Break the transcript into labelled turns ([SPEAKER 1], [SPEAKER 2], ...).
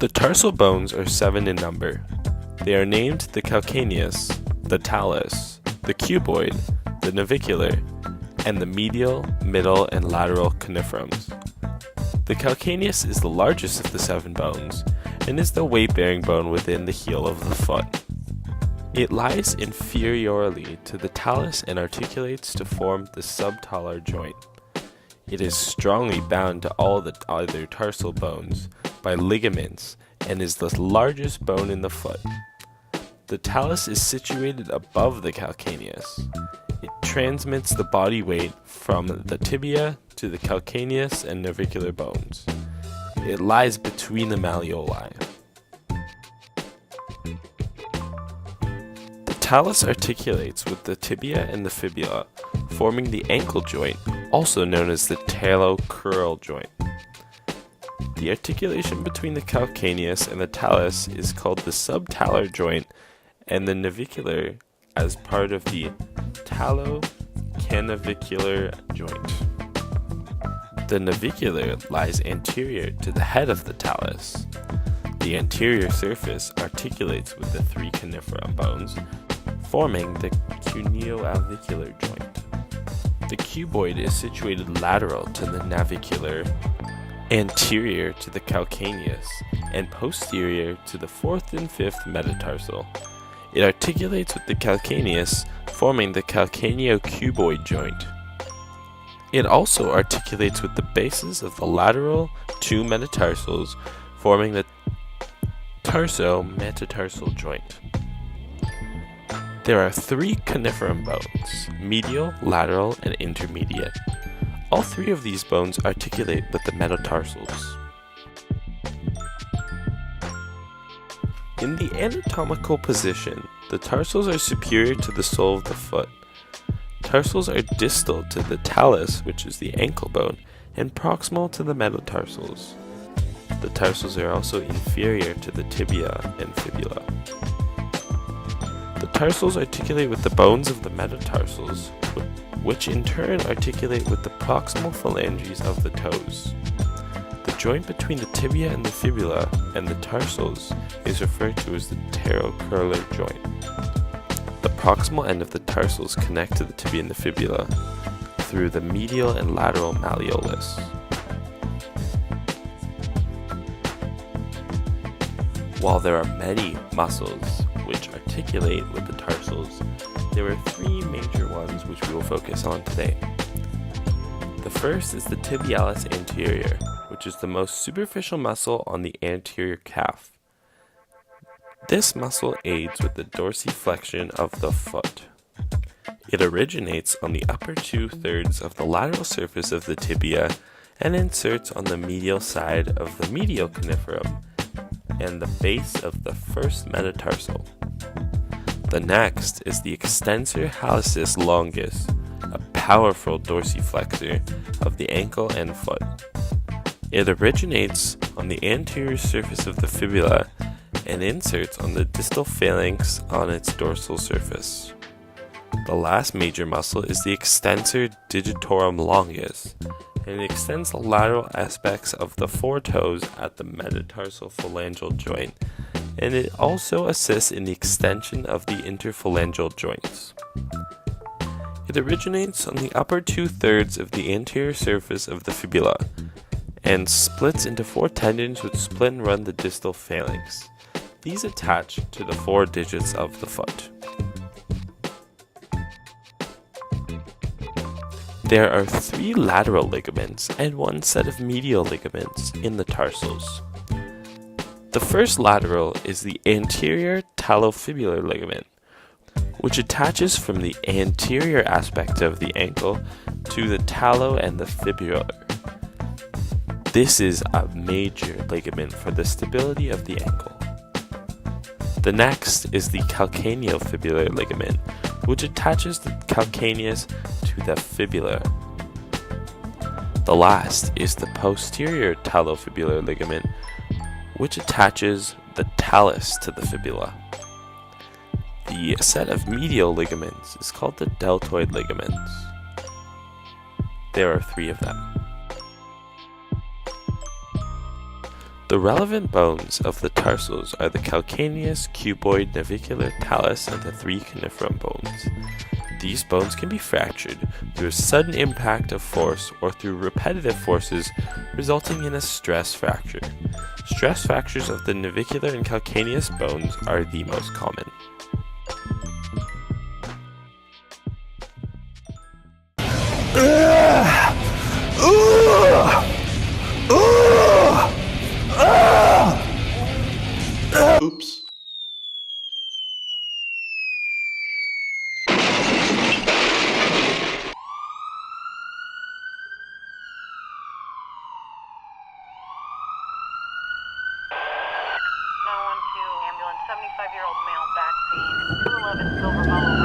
[SPEAKER 1] The tarsal bones are 7 in number. They are named the calcaneus, the talus, the cuboid, the navicular, and the medial, middle, and lateral coniferums. The calcaneus is the largest of the 7 bones and is the weight-bearing bone within the heel of the foot. It lies inferiorly to the talus and articulates to form the subtalar joint. It is strongly bound to all the other tarsal bones by ligaments and is the largest bone in the foot. The talus is situated above the calcaneus. It transmits the body weight from the tibia to the calcaneus and navicular bones. It lies between the malleoli. The talus articulates with the tibia and the fibula, forming the ankle joint, also known as the talocrural joint. The articulation between the calcaneus and the talus is called the subtalar joint, and the navicular as part of the talocanavicular joint. The navicular lies anterior to the head of the talus. The anterior surface articulates with the 3 coniferum bones, forming the cuneo-alveolar joint. The cuboid is situated lateral to the navicular, anterior to the calcaneus, and posterior to the 4th and 5th metatarsal. It articulates with the calcaneus, forming the calcaneo-cuboid joint. It also articulates with the bases of the lateral 2 metatarsals, forming the tarso-metatarsal joint. There are 3 coniferum bones, medial, lateral, and intermediate. All 3 of these bones articulate with the metatarsals. In the anatomical position, the tarsals are superior to the sole of the foot. Tarsals are distal to the talus, which is the ankle bone, and proximal to the metatarsals. The tarsals are also inferior to the tibia and fibula. The tarsals articulate with the bones of the metatarsals, which in turn articulate with the proximal phalanges of the toes. The joint between the tibia and the fibula and the tarsals is referred to as the talocrural joint. The proximal end of the tarsals connect to the tibia and the fibula through the medial and lateral malleolus. While there are many muscles which articulate with the tarsals, there are 3 major ones which we will focus on today. The first is the tibialis anterior, which is the most superficial muscle on the anterior calf. This muscle aids with the dorsiflexion of the foot. It originates on the upper 2/3 of the lateral surface of the tibia and inserts on the medial side of the medial coniferum and the base of the 1st metatarsal. The next is the extensor hallucis longus, a powerful dorsiflexor of the ankle and foot. It originates on the anterior surface of the fibula and inserts on the distal phalanx on its dorsal surface. The last major muscle is the extensor digitorum longus, and it extends the lateral aspects of the 4 toes at the metatarsal phalangeal joint, and it also assists in the extension of the interphalangeal joints. It originates on the upper 2/3 of the anterior surface of the fibula, and splits into 4 tendons which split and run the distal phalanx. These attach to the 4 digits of the foot. There are 3 lateral ligaments and 1 set of medial ligaments in the tarsals. The first lateral is the anterior talofibular ligament, which attaches from the anterior aspect of the ankle to the talo and the fibular. This is a major ligament for the stability of the ankle. The next is the calcaneofibular ligament, which attaches the calcaneus to the fibula. The last is the posterior talofibular ligament, which attaches the talus to the fibula. The set of medial ligaments is called the deltoid ligaments. There are 3 of them. The relevant bones of the tarsals are the calcaneus, cuboid, navicular, talus, and the three cuneiform bones. These bones can be fractured through a sudden impact of force or through repetitive forces, resulting in a stress fracture. Stress fractures of the navicular and calcaneus bones are the most common.
[SPEAKER 2] Oops.
[SPEAKER 3] Ambulance, 75-year-old male, back pain, 211 Silver Hollow.